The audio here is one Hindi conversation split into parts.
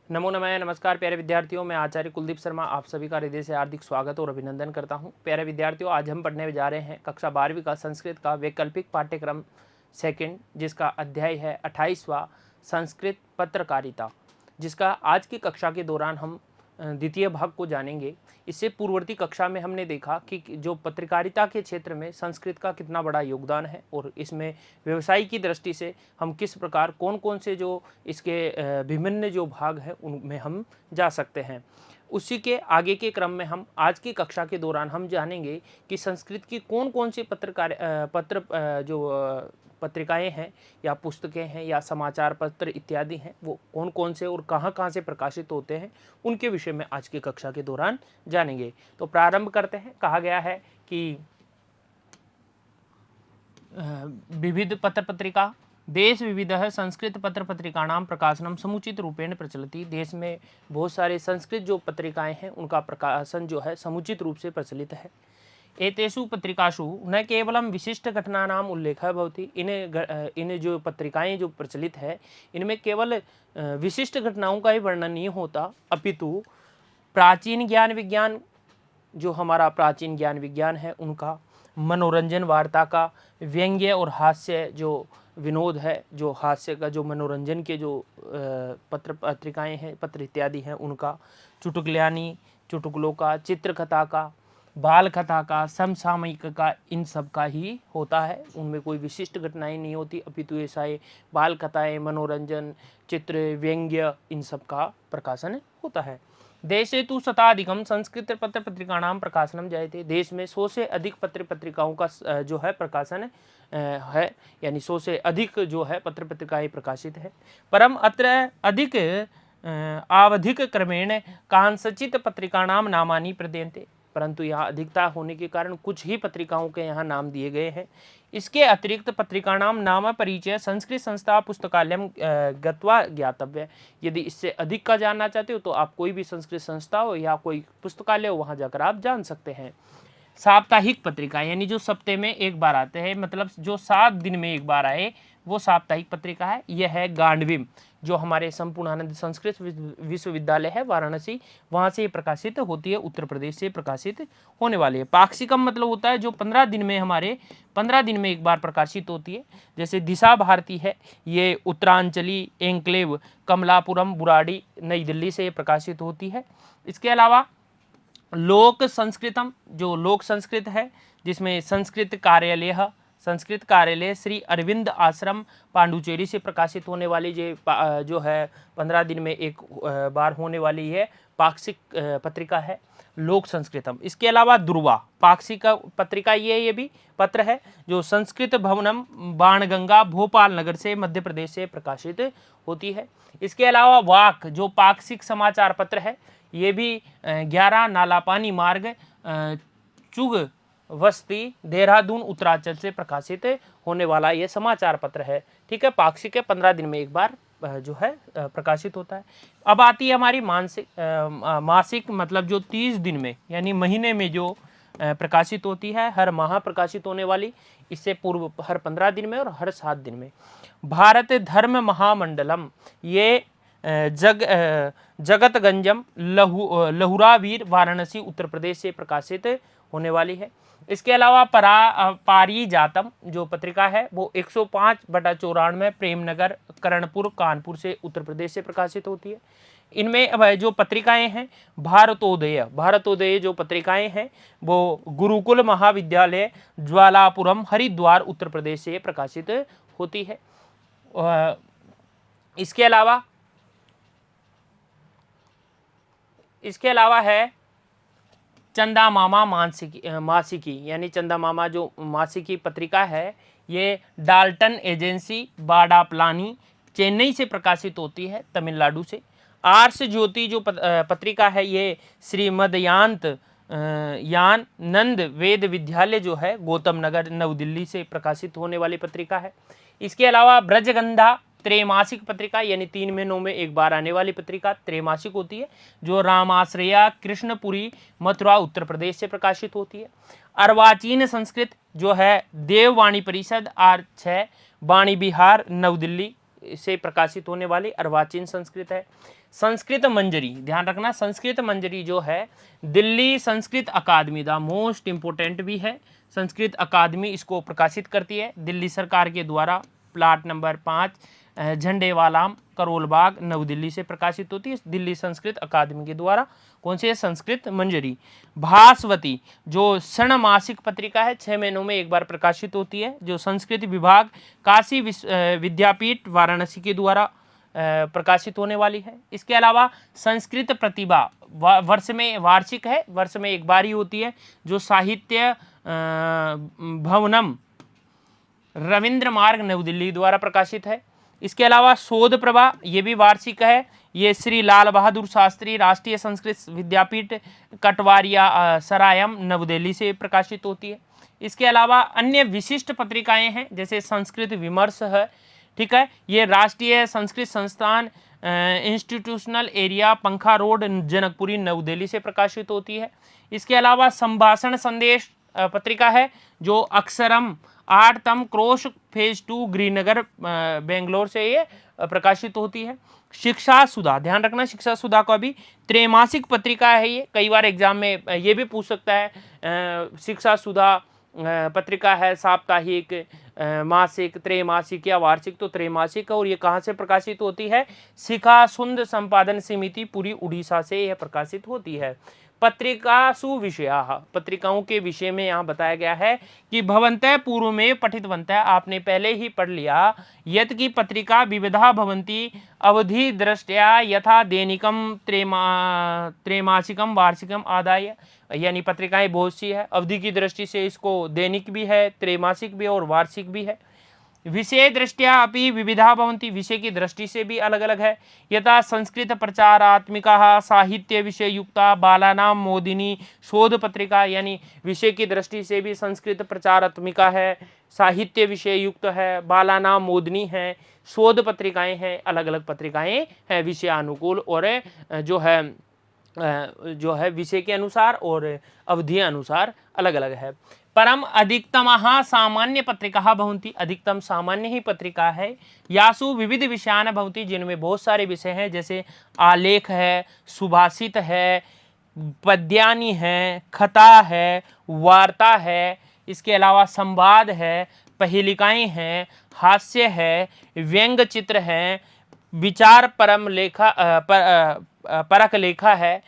नमो नमः। नमस्कार प्यारे विद्यार्थियों, मैं आचार्य कुलदीप शर्मा आप सभी का हृदय से हार्दिक स्वागत और अभिनंदन करता हूं। प्यारे विद्यार्थियों, आज हम पढ़ने जा रहे हैं कक्षा 12वीं का संस्कृत का वैकल्पिक पाठ्यक्रम सेकंड, जिसका अध्याय है 28वां संस्कृत पत्रकारिता, जिसका आज की कक्षा के दौरान हम द्वितीय भाग को जानेंगे। इससे पूर्ववर्ती कक्षा में हमने देखा कि जो पत्रकारिता के क्षेत्र में संस्कृत का कितना बड़ा योगदान है और इसमें व्यवसाय की दृष्टि से हम किस प्रकार कौन कौन से जो इसके विभिन्न जो भाग हैं उनमें हम जा सकते हैं। उसी के आगे के क्रम में हम आज की कक्षा के दौरान हम जानेंगे कि संस्कृत की कौन कौन सी पत्रिकाएं हैं या पुस्तकें हैं या समाचार पत्र इत्यादि हैं, वो कौन कौन से और कहाँ कहाँ से प्रकाशित होते हैं, उनके विषय में आज की कक्षा के दौरान जानेंगे। तो प्रारंभ करते हैं। कहा गया है कि विविध पत्र पत्रिका देश विविध संस्कृत पत्र पत्रिकाणाम प्रकाशनम समुचित रूपेण प्रचलति। देश में बहुत सारे संस्कृत जो पत्रिकाएं हैं उनका प्रकाशन जो है समुचित रूप से प्रचलित है। एतेषु पत्रिकासु न केवलम विशिष्ट घटनानाम उल्लेखः भवति। इन जो पत्रिकाएं जो प्रचलित है इनमें केवल विशिष्ट घटनाओं का ही वर्णन नहीं होता, अपितु प्राचीन ज्ञान विज्ञान, जो हमारा प्राचीन ज्ञान विज्ञान है उनका, मनोरंजन वार्ता का, व्यंग्य और हास्य जो विनोद है, जो हास्य का, जो मनोरंजन के जो पत्र पत्रिकाएं हैं, पत्र इत्यादि हैं उनका, चुटकुल्यानी, चुटकुलों का, चित्रकथा का, बाल कथा का, समसामयिक का, इन सब का ही होता है। उनमें कोई विशिष्ट घटनाएं नहीं होती, अपितु ऐसा है बाल कथाएं, मनोरंजन, चित्र, व्यंग्य, इन सब का प्रकाशन होता है। देशे तु शताधिकम संस्कृत पत्र पत्रिकाणाम प्रकाशनम जायते। देश में 100 से अधिक पत्र पत्रिकाओं का जो है प्रकाशन है, यानी 100 से अधिक जो है पत्र पत्रिकाएं प्रकाशित है। परम अत्र अधिक आवधिक क्रमेण कांसचित पत्रिकाणाम नामानि प्रदीयन्ते। परंतु यहाँ अधिकता होने के कारण कुछ ही पत्रिकाओं के यहाँ नाम दिए गए हैं। इसके अतिरिक्त पत्रिकाणाम नाम परिचय संस्कृत संस्था पुस्तकालयम गत्वा ज्ञातव्य। यदि इससे अधिक का जानना चाहते हो तो आप कोई भी संस्कृत संस्था हो या कोई पुस्तकालय हो, वहाँ जाकर आप जान सकते हैं। साप्ताहिक पत्रिका यानी जो सप्ताह में एक बार आते हैं, मतलब जो 7 दिन में एक बार आए, वो साप्ताहिक पत्रिका है। यह है गांडविम, जो हमारे संपूर्णानंद संस्कृत विश्वविद्यालय है वाराणसी, वहाँ से प्रकाशित होती है, उत्तर प्रदेश से प्रकाशित होने वाली है। पाक्षिकम मतलब होता है जो 15 दिन में हमारे 15 दिन में एक बार प्रकाशित होती है। जैसे दिशा भारती है, ये उत्तरांचली एंक्लेव कमलापुरम बुराड़ी नई दिल्ली से प्रकाशित होती है। इसके अलावा लोक संस्कृतम, जो लोक संस्कृत है, जिसमें संस्कृत कार्यालय श्री अरविंद आश्रम पांडुचेरी से प्रकाशित होने वाली जो है 15 दिन में एक बार होने वाली है पाक्षिक पत्रिका है लोक संस्कृतम। इसके अलावा दुर्वा पाक्षिक पत्रिका ये भी पत्र है जो संस्कृत भवनम बाणगंगा भोपाल नगर से मध्य प्रदेश से प्रकाशित होती है। इसके अलावा वाक जो पाक्षिक समाचार पत्र है, ये भी 11 नालापानी मार्ग चुग वस्ती देहरादून उत्तरांचल से प्रकाशित होने वाला ये समाचार पत्र है। ठीक है, पाक्षिक है, 15 दिन में एक बार जो है प्रकाशित होता है। अब आती है हमारी मासिक, मतलब जो 30 दिन में यानी महीने में जो प्रकाशित होती है, हर माह प्रकाशित होने वाली। इससे पूर्व हर 15 दिन में और हर 7 दिन में। भारत धर्म महामंडलम, ये जगतगंजम लहुरावीर वाराणसी उत्तर प्रदेश से प्रकाशित होने वाली है। इसके अलावा पारिजातम जो पत्रिका है वो 105/94 प्रेमनगर करणपुर कानपुर से उत्तर प्रदेश से प्रकाशित होती है। इनमें जो पत्रिकाएं हैं, भारतोदय जो पत्रिकाएं हैं वो गुरुकुल महाविद्यालय ज्वालापुरम हरिद्वार उत्तर प्रदेश से प्रकाशित होती है। इसके अलावा है चंदा मामा मासिकी, यानी चंदा मामा जो मासिकी पत्रिका है, ये डाल्टन एजेंसी बाडाप्लानी चेन्नई से प्रकाशित होती है, तमिलनाडु से। आर्ष ज्योति जो पत्रिका है, ये श्रीमदयांत यान नंद वेद विद्यालय जो है गौतम नगर नव दिल्ली से प्रकाशित होने वाली पत्रिका है। इसके अलावा ब्रजगंधा त्रैमासिक पत्रिका, यानी 3 महीनों में एक बार आने वाली पत्रिका त्रैमासिक होती है, जो रामाश्रया कृष्णपुरी मथुरा उत्तर प्रदेश से प्रकाशित होती है। अर्वाचीन संस्कृत जो है देववाणी परिषद R6 वाणी बिहार नव दिल्ली से प्रकाशित होने वाली अर्वाचीन संस्कृत है। संस्कृत मंजरी, ध्यान रखना, संस्कृत मंजरी जो है दिल्ली संस्कृत अकादमी, द मोस्ट इम्पोर्टेंट भी है, संस्कृत अकादमी इसको प्रकाशित करती है दिल्ली सरकार के द्वारा, प्लाट नंबर 5 झंडेवालाम करोल बाग नई दिल्ली से प्रकाशित होती है दिल्ली संस्कृत अकादमी के द्वारा। कौन सी है? संस्कृत मंजरी। भास्वती जो षणमासिक पत्रिका है, 6 महीनों में एक बार प्रकाशित होती है, जो संस्कृत विभाग काशी विद्यापीठ वाराणसी के द्वारा प्रकाशित होने वाली है। इसके अलावा संस्कृत प्रतिभा वर्ष में वार्षिक है, वर्ष में एक बार ही होती है, जो साहित्य भवनम रविंद्र मार्ग नई दिल्ली द्वारा प्रकाशित है। इसके अलावा शोध प्रभा, ये भी वार्षिक है, ये श्री लाल बहादुर शास्त्री राष्ट्रीय संस्कृत विद्यापीठ कटवारिया सरायम नई दिल्ली से प्रकाशित होती है। इसके अलावा अन्य विशिष्ट पत्रिकाएं हैं, जैसे संस्कृत विमर्श है, ठीक है, ये राष्ट्रीय संस्कृत संस्थान इंस्टीट्यूशनल एरिया पंखा रोड जनकपुरी नई दिल्ली से प्रकाशित होती है। इसके अलावा संभाषण संदेश पत्रिका है, जो अक्षरम 8तम क्रोश फेज 2 ग्रीनगर बेंगलोर से ये प्रकाशित होती है। शिक्षा सुधा, ध्यान रखना, शिक्षा सुधा का भी त्रैमासिक पत्रिका है ये, कई बार एग्जाम में ये भी पूछ सकता है। शिक्षा सुधा पत्रिका है साप्ताहिक, मासिक, त्रैमासिक या वार्षिक, तो त्रैमासिक, और ये कहाँ से प्रकाशित होती है? शिखा सुंद संपादन समिति पूरी उड़ीसा से यह प्रकाशित होती है। पत्रिकासु विषया, पत्रिकाओं के विषय में यहाँ बताया गया है कि भवन्तः पूर्व में पठितवन्तः, आपने पहले ही पढ़ लिया, यत की पत्रिका विविधा भवन्ति अवधि दृष्टया यथा दैनिकम त्रैमासिकम वार्षिकम आदाय, यानी पत्रिकाएं बहुत सी है, अवधि की दृष्टि से इसको दैनिक भी है, त्रैमासिक भी और वार्षिक भी है। विषय दृष्टिया अपि विविधा भवन्ति, विषय की दृष्टि से भी अलग अलग है। यथा संस्कृत प्रचारात्मिका साहित्य विषय युक्ता बालानाम मोदिनी शोध पत्रिका, यानी विषय की दृष्टि से भी संस्कृत प्रचारात्मिका है, साहित्य विषय युक्त है, बालानाम मोदिनी है, शोध पत्रिकाएं हैं, अलग अलग पत्रिकाएं हैं, विषयानुकूल और जो है विषय के अनुसार और अवधि अनुसार अलग अलग है। परम अधिकतम सामान्य पत्रिका भवन्ति, अधिकतम सामान्य ही पत्रिका है, यासु विविध विषयान भवन्ति, जिनमें बहुत सारे विषय हैं, जैसे आलेख है, सुभाषित है, पद्यानि है, कथा है, वार्ता है, इसके अलावा संवाद है, पहेलिकाएं हैं, हास्य है, व्यंग चित्र है, विचार परम लेखा परक लेखा है,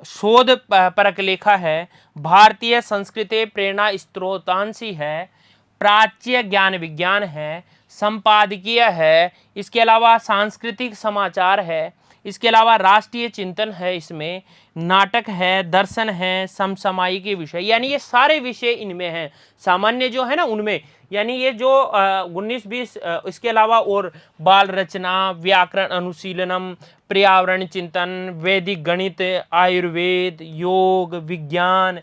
शोध परक लेखा है, भारतीय संस्कृति प्रेरणा स्त्रोतांशी है, प्राच्य ज्ञान विज्ञान है, संपादकीय है, इसके अलावा सांस्कृतिक समाचार है, इसके अलावा राष्ट्रीय चिंतन है, इसमें नाटक है, दर्शन है, समसामयिक विषय, यानी ये सारे विषय इनमें हैं। सामान्य जो है ना उनमें, यानी ये जो 19-20, इसके अलावा और बाल रचना, व्याकरण अनुशीलनम, पर्यावरण चिंतन, वैदिक गणित, आयुर्वेद, योग, विज्ञान,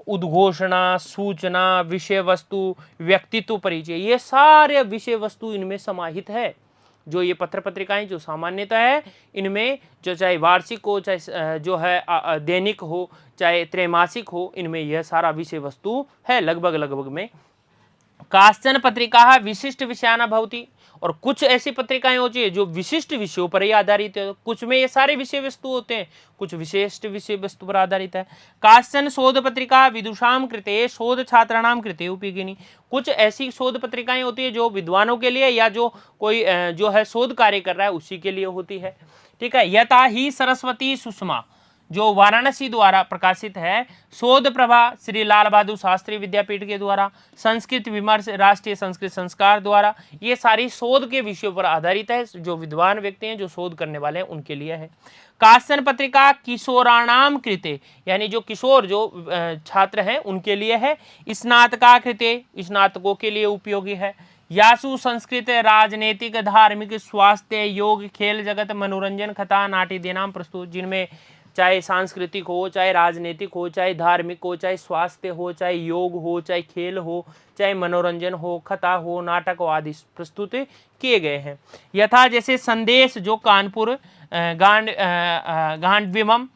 उद्घोषणा, सूचना, विषय वस्तु, व्यक्तित्व परिचय, ये सारे विषय वस्तु इनमें समाहित है। जो ये पत्र पत्रिकाएं जो सामान्यतः है, इनमें जो चाहे वार्षिक हो, चाहे जो है दैनिक हो, चाहे त्रैमासिक हो, इनमें यह सारा विषय वस्तु है लगभग में। काश्चन पत्रिका विशिष्ट विषयाना भवति, और कुछ ऐसी पत्रिकाएं होती है जो विशिष्ट विषयों पर ही आधारित है, कुछ में ये सारे विषय वस्तु होते हैं, कुछ विशिष्ट विषय वस्तु पर आधारित है। काश्चन शोध पत्रिका विदुषाम कृते शोध छात्राणाम कृते उपयोगिनी, कुछ ऐसी शोध पत्रिकाएं होती है जो विद्वानों के लिए या जो कोई जो है शोध कार्य कर रहा है उसी के लिए होती है, ठीक है। यथा ही सरस्वती सुषमा जो वाराणसी द्वारा प्रकाशित है, शोध प्रभा श्री लाल बहादुर शास्त्री विद्यापीठ के द्वारा, संस्कृत विमर्श राष्ट्रीय संस्कृत संस्कार द्वारा, ये सारी शोध के विषयों पर आधारित है, जो विद्वान व्यक्ति हैं, जो शोध करने वाले हैं, उनके लिए है। काश्चन पत्रिका किशोराणाम कृते, यानी जो किशोर जो छात्र हैं उनके लिए है। स्नातका कृते, स्नातकों के लिए उपयोगी है। यासु संस्कृत राजनीतिक धार्मिक स्वास्थ्य योग खेल जगत मनोरंजन कथा नाट्य नाम प्रस्तुत, जिनमें चाहे सांस्कृतिक हो, चाहे राजनीतिक हो, चाहे धार्मिक हो, चाहे स्वास्थ्य हो, चाहे योग हो, चाहे खेल हो, चाहे मनोरंजन हो, कथा हो, नाटक हो आदि प्रस्तुत किए गए हैं। यथा जैसे संदेश जो कानपुर गांडीवम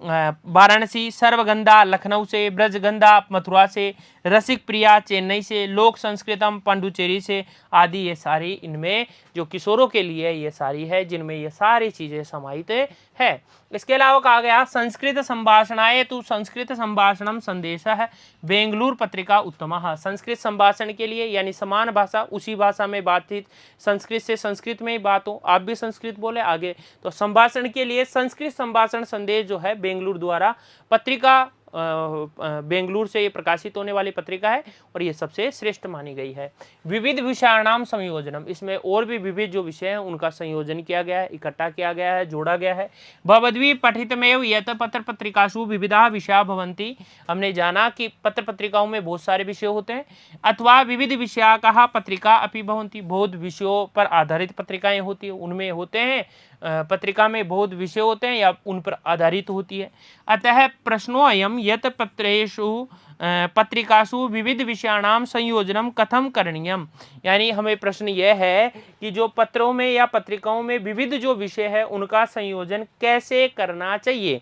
वाराणसी, सर्वगंधा लखनऊ से, ब्रजगंधा मथुरा से, रसिक प्रिया चेन्नई से, लोक संस्कृतम पांडुचेरी से आदि, ये सारी इनमें जो किशोरों के लिए ये सारी है जिनमें ये सारी चीज़ें समाहित है। इसके अलावा कहा गया संस्कृत संभाषणाएं तो संस्कृत संभाषणम संदेश है बेंगलुरु पत्रिका उत्तम। संस्कृत संभाषण के लिए यानी समान भाषा उसी भाषा में बातचीत, संस्कृत से संस्कृत में ही बात हो, आप भी संस्कृत बोले आगे, तो संभाषण के लिए संस्कृत संभाषण संदेश जो है बेंगलुरु द्वारा पत्रिका बेंगलुरु से ये प्रकाशित होने वाली पत्रिका है और ये सबसे श्रेष्ठ मानी गई है। विविध विषयाणाम संयोजनम, इसमें और भी विविध जो विषय हैं उनका संयोजन किया गया है, इकट्ठा किया गया है, जोड़ा गया है। भवद्वी पठितमेव यत पत्र पत्रिकासु विविधा विषया भवन्ति, हमने जाना कि पत्र पत्रिकाओं में बहुत सारे विषय होते हैं, अथवा विविध विषया कहा पत्रिका अपि भवन्ति, बहुत विषयों पर आधारित पत्रिकाएं होती है, उनमें होते हैं पत्रिका में बहुत विषय होते हैं या उन पर आधारित होती है। अतः प्रश्नोऽयं यत पत्रेषु पत्रिकासु विविध विषयाणाम संयोजनम कथम करणीयम, यानी हमें प्रश्न यह है कि जो पत्रों में या पत्रिकाओं में विविध जो विषय है उनका संयोजन कैसे करना चाहिए।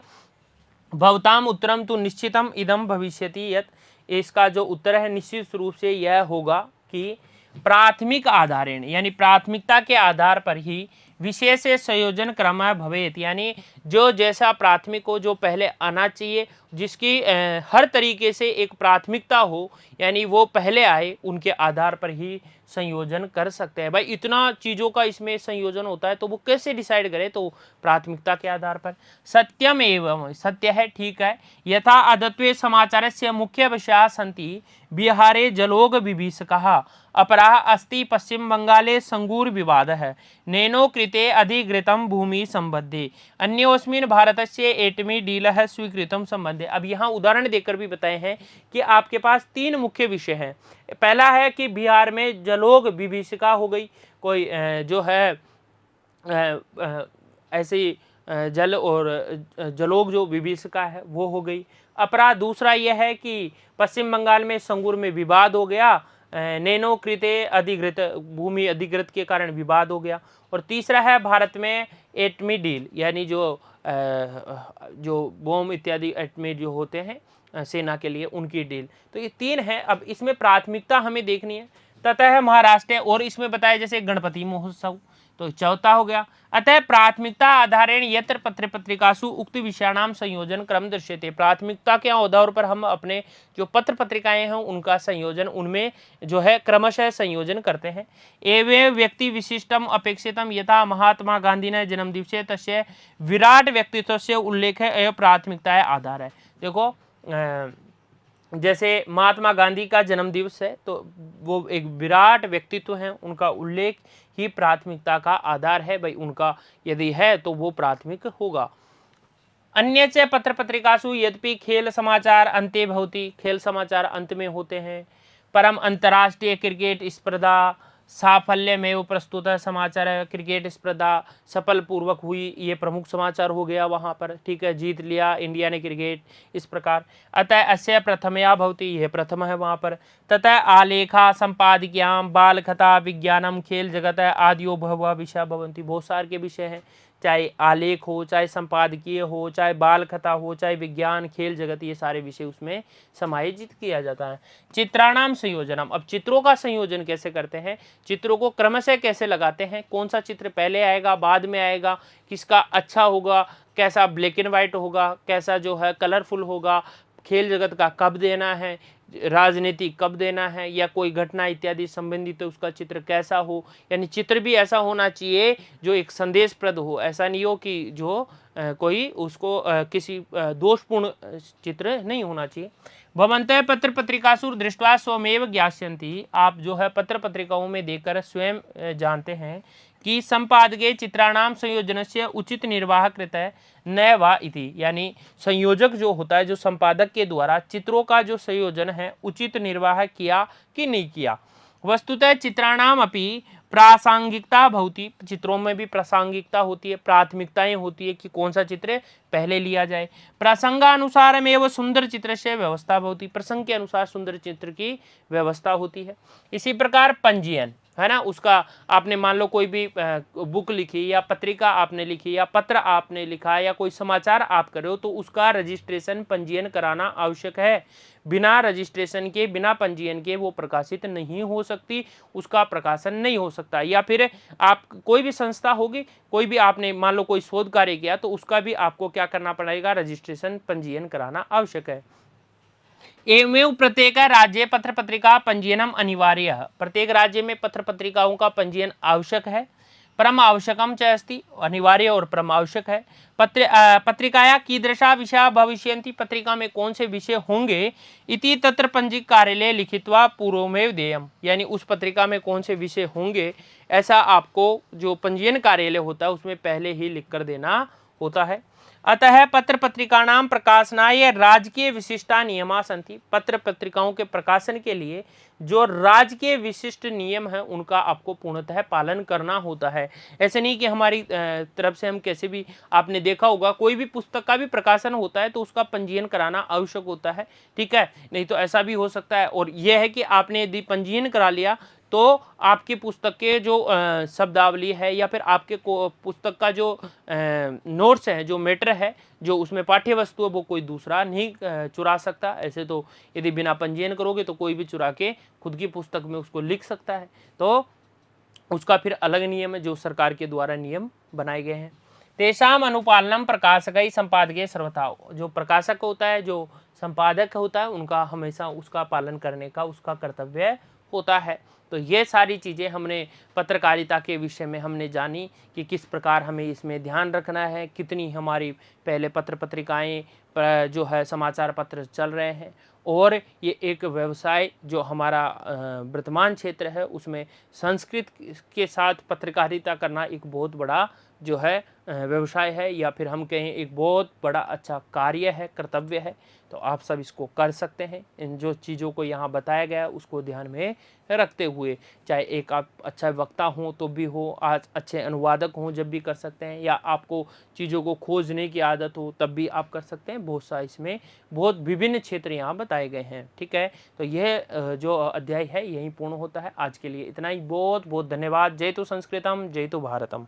भवताम उत्तरम तो निश्चितम इदम भविष्यति यत, इसका जो उत्तर है निश्चित रूप से यह होगा कि प्राथमिक आधारेण यानी प्राथमिकता के आधार पर ही विषय से संयोजन क्रम भवेत, यानी जो जैसा प्राथमिक हो, जो पहले आना चाहिए, जिसकी हर तरीके से एक प्राथमिकता हो, यानी वो पहले आए, उनके आधार पर ही संयोजन कर सकते हैं। भाई इतना चीज़ों का इसमें संयोजन होता है तो वो कैसे डिसाइड करे, तो प्राथमिकता के आधार पर। सत्यम एवं, सत्य है, ठीक है। यथा अदत्वे समाचार से मुख्य विषया सन्ति बिहारे जलोग विभीषकः, अपराः अस्ति पश्चिम बंगाले संगूर विवाद है, नैनो कृते अधिकृतम भूमि संबद्धे, अन्योस्मिन् भारतस्य एटमी डील है स्वीकृतम संबद्धे। अब यहाँ उदाहरण देकर भी बताए हैं कि आपके पास तीन मुख्य विषय हैं। पहला है कि बिहार में जलोग विभीषिका हो गई, कोई जो है ऐसी जल और जलोग जो विभीषिका है वो हो गई। अपराध दूसरा यह है कि पश्चिम बंगाल में संगूर में विवाद हो गया, नैनो कृते अधिकृत, भूमि अधिकृत के कारण विवाद हो गया। और तीसरा है भारत में एटमी डील, यानी जो बम इत्यादि एटमी जो होते हैं सेना के लिए उनकी डील। तो ये तीन है। अब इसमें प्राथमिकता हमें देखनी है। ततः महाराष्ट्र और इसमें बताया जैसे गणपति महोत्सव, तो चौथा हो गया। अतः प्राथमिकता आधारेण यत्र पत्र पत्रिकासु उक्त विषयाणाम संयोजन क्रम दृश्यते, प्राथमिकता के आधार पर हम अपने जो पत्र पत्रिकाएं हैं उनका संयोजन उनमें जो है क्रमशः संयोजन करते हैं। एवं व्यक्ति विशिष्टम अपेक्षितम, यथा महात्मा गांधी ने जन्म दिवसे तस्य विराट व्यक्तित्व से उल्लेख है, यह प्राथमिकता है आधार है। देखो जैसे महात्मा गांधी का जन्म दिवस है तो वो एक विराट व्यक्तित्व है, उनका उल्लेख ही प्राथमिकता का आधार है। भाई उनका यदि है तो वो प्राथमिक होगा। अन्य च पत्र पत्रिकासु यद्यपि खेल समाचार अंते भवति, खेल समाचार अंत में होते हैं। परम अंतर्राष्ट्रीय क्रिकेट स्पर्धा साफल्यमेव प्रस्तुत समाचार है, क्रिकेट स्पर्धा सफल पूर्वक हुई, ये प्रमुख समाचार हो गया वहाँ पर, ठीक है, जीत लिया इंडिया ने क्रिकेट, इस प्रकार। अतः अस्य प्रथमया भवति, यह प्रथम है वहाँ पर। तथा आलेखा संपादकीयां बाल कथा विज्ञानम खेल जगत आदियो बहवः विषय भवन्ति, बहुत सारे के विषय हैं, चाहे आलेख हो, चाहे संपादकीय हो, चाहे बाल कथा हो, चाहे विज्ञान खेल जगत, ये सारे विषय उसमें समायोजित किया जाता है। चित्राणाम संयोजनम, अब चित्रों का संयोजन कैसे करते हैं, चित्रों को क्रमशः कैसे लगाते हैं, कौन सा चित्र पहले आएगा बाद में आएगा, किसका अच्छा होगा, कैसा ब्लैक एंड वाइट होगा, कैसा जो है कलरफुल होगा, खेल जगत का कब देना है, राजनीति कब देना है, या कोई घटना इत्यादि संबंधित तो उसका चित्र कैसा हो, यानी चित्र भी ऐसा होना चाहिए जो एक संदेशप्रद हो, ऐसा नहीं हो कि जो कोई उसको किसी दोषपूर्ण चित्र नहीं होना चाहिए। भवन्तः पत्र पत्रिकासु दृष्ट्वा स्वमेव ज्ञास्यन्ति, आप जो है पत्र पत्रिकाओं में देखकर स्वयं जानते हैं कि संपादके चित्राणाम संयोजनस्य उचित निर्वाह कृतः न वा इति, यानी संयोजक जो होता है, जो संपादक के द्वारा चित्रों का जो संयोजन है उचित निर्वाह किया कि नहीं किया। वस्तुतः चित्राणाम अपि प्रासंगिकता भवति, चित्रों में भी प्रासंगिकता होती है, प्राथमिकताएं होती है कि कौन सा चित्र पहले लिया जाए। प्रसंगानुसारमेव सुंदर चित्र से व्यवस्था भवति, प्रसंग के अनुसार सुंदर चित्र की व्यवस्था होती है। इसी प्रकार पंजीयन, है ना, उसका आपने मान लो कोई भी बुक लिखी या पत्रिका आपने लिखी या पत्र आपने लिखा या कोई समाचार आप कर रहे हो, तो उसका रजिस्ट्रेशन पंजीयन कराना आवश्यक है। बिना रजिस्ट्रेशन के, बिना पंजीयन के वो प्रकाशित नहीं हो सकती, उसका प्रकाशन नहीं हो सकता। या फिर आप कोई भी संस्था होगी, कोई भी आपने मान लो कोई शोध कार्य किया, तो उसका भी आपको क्या करना पड़ेगा, रजिस्ट्रेशन पंजीयन कराना आवश्यक है। एवमेव प्रत्येक राज्ये पत्र पत्रिका पंजीयनम अनिवार्य। प्रत्येक राज्य में पत्र पत्रिकाओं का पंजीयन आवश्यक है। परम आवश्यकम च अस्ति, अनिवार्य और परम आवश्यक है। पत्रिकाया कीदृशा विषया भविष्यन्ति, पत्रिका में कौन से विषय होंगे, इति तत्र पंजीक कार्यालय लिखित्वा पूर्वमेव देयम, यानी उस पत्रिका में कौन से विषय होंगे ऐसा आपको जो पंजीयन कार्यालय होता है उसमें पहले ही लिख कर देना होता है। अतः पत्र पत्रिकाणां प्रकाशनाय राजकीय विशिष्टा नियमा सन्ति। पत्र पत्रिकाओं के प्रकाशन के लिए जो राजकीय विशिष्ट नियम है उनका आपको पूर्णतः पालन करना होता है। ऐसे नहीं कि हमारी तरफ से हम कैसे भी, आपने देखा होगा कोई भी पुस्तक का भी प्रकाशन होता है तो उसका पंजीयन कराना आवश्यक होता है, ठीक है, नहीं तो ऐसा भी हो सकता है। और यह है कि आपने यदि पंजीयन करा लिया तो आपकी पुस्तक के जो शब्दावली है या फिर आपके पुस्तक का जो नोट्स है, जो मैटर है, जो उसमें पाठ्य वस्तु है, वो कोई दूसरा नहीं चुरा सकता। ऐसे तो यदि बिना पंजीयन करोगे तो कोई भी चुरा के खुद की पुस्तक में उसको लिख सकता है, तो उसका फिर अलग नियम है जो सरकार के द्वारा नियम बनाए गए हैं। तेषाम अनुपालनम प्रकाशक संपादकीय सर्वथा, जो प्रकाशक होता है, जो संपादक होता है, उनका हमेशा उसका पालन करने का उसका कर्तव्य होता है। तो ये सारी चीज़ें हमने पत्रकारिता के विषय में हमने जानी कि किस प्रकार हमें इसमें ध्यान रखना है, कितनी हमारी पहले पत्र पत्रिकाएं जो है समाचार पत्र चल रहे हैं, और ये एक व्यवसाय जो हमारा वर्तमान क्षेत्र है उसमें संस्कृत के साथ पत्रकारिता करना एक बहुत बड़ा जो है व्यवसाय है, या फिर हम कहें एक बहुत बड़ा अच्छा कार्य है, कर्तव्य है। तो आप सब इसको कर सकते हैं। इन जो चीज़ों को यहाँ बताया गया उसको ध्यान में रखते हुए, चाहे एक आप अच्छा वक्ता हों तो भी हो, आज अच्छे अनुवादक हों जब भी कर सकते हैं, या आपको चीज़ों को खोजने की आदत हो तब भी आप कर सकते हैं। बहुत सा इसमें बहुत विभिन्न क्षेत्र यहाँ बताए गए हैं, ठीक है। तो यह जो अध्याय है यहीं पूर्ण होता है। आज के लिए इतना ही। बहुत बहुत धन्यवाद। जय तो संस्कृतम, जय तो भारतम।